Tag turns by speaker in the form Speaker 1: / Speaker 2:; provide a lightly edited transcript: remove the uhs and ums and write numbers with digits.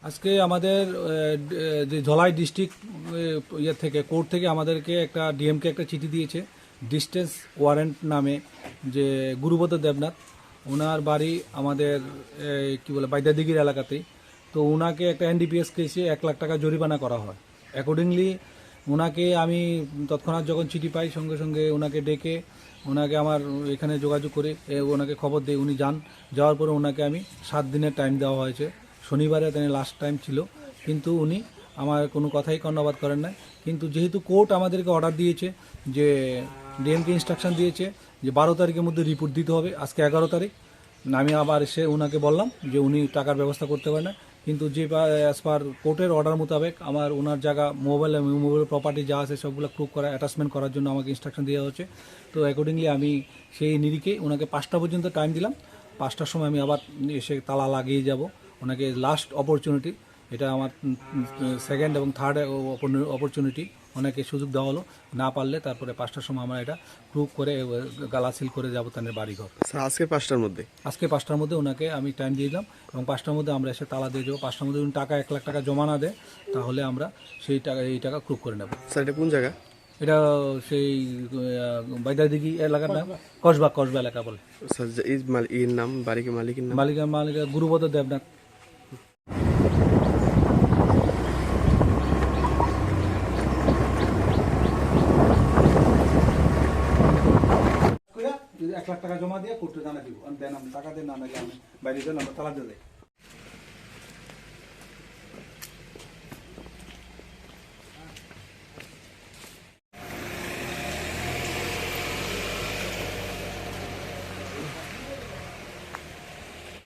Speaker 1: আজকে আমাদের যে ধলাই ডিস্ট্রিক্ট ইয়ে থেকে কোর্ট থেকে আমাদেরকে একটা ডিএমকে একটা চিঠি দিয়েছে ডিস্টেন্স ওয়ারেন্ট নামে, যে গুরুপদ দেবনাথ, ওনার বাড়ি আমাদের কি বলে বাইদাদিগির এলাকাতেই। তো ওনাকে একটা এনডিপিএস কেসে 1,00,000 টাকা জরিমানা করা হয়। অ্যাকর্ডিংলি ওনাকে আমি তৎক্ষণাৎ যখন চিঠি পাই সঙ্গে সঙ্গে ওনাকে ডেকে ওনাকে আমার এখানে যোগাযোগ করে ওনাকে খবর দিই। উনি যাওয়ার পরে ওনাকে আমি 7 দিনের টাইম দেওয়া হয়েছে। শনিবারে তিনি লাস্ট টাইম ছিল, কিন্তু উনি আমার কোনো কথাই কর্ণপাত করেন নাই। কিন্তু যেহেতু কোর্ট আমাদেরকে অর্ডার দিয়েছে, যে ডিএমকে ইনস্ট্রাকশন দিয়েছে যে 12 তারিখের মধ্যে রিপোর্ট দিতে হবে, আজকে 11 তারিখ। আমি আবার এসে ওনাকে বললাম যে উনি টাকার ব্যবস্থা করতে পারেন না, কিন্তু যে অ্যাজ পার কোর্টের অর্ডার মোতাবেক আমার ওনার জায়গা মোবাইল প্রপার্টি যা আছে সবগুলো প্রুভ করা অ্যাটাচমেন্ট করার জন্য আমাকে ইনস্ট্রাকশন দেওয়া হচ্ছে। তো অ্যাকর্ডিংলি আমি সেই নিরিখে ওনাকে 5টা পর্যন্ত টাইম দিলাম। 5টার সময় আমি আবার এসে তালা লাগিয়ে যাব। ওনাকে লাস্ট অপরচুনিটি, এটা আমার সেকেন্ড এবং থার্ড অপরচুনিটি, ওনাকে সুযোগ দেওয়া হলো। না পারলে তারপরে 5টার সময় আমরা এটা প্রুভ করে গালাসিল করে যাবো তাদের বাড়িঘর।
Speaker 2: আজকে 5টার মধ্যে
Speaker 1: ওনাকে আমি টাইম দিয়ে দিলাম এবং 5টার মধ্যে আমরা এসে তালা দিয়ে যাবো। 5টার মধ্যে উনি টাকা 1,00,000 টাকা জমা না দেয় তাহলে আমরা এই টাকা প্রুভ করে নেব।
Speaker 2: স্যার এটা কোন জায়গা?
Speaker 1: এটা সেই বাইদাদিঘি এলাকার নাম কসবা এলাকা বলে।
Speaker 2: স্যার এর নাম মালিকের নাম?
Speaker 1: মালিক গুরুপদ দেবনাথ। যদি 1,00,000 টাকা জমা দিয়ে কোর্টে জানা দিব, দেন আমি টাকা দেন, না নাকি আমি বাইরে যান, আমরা তালা দিয়ে দেয়।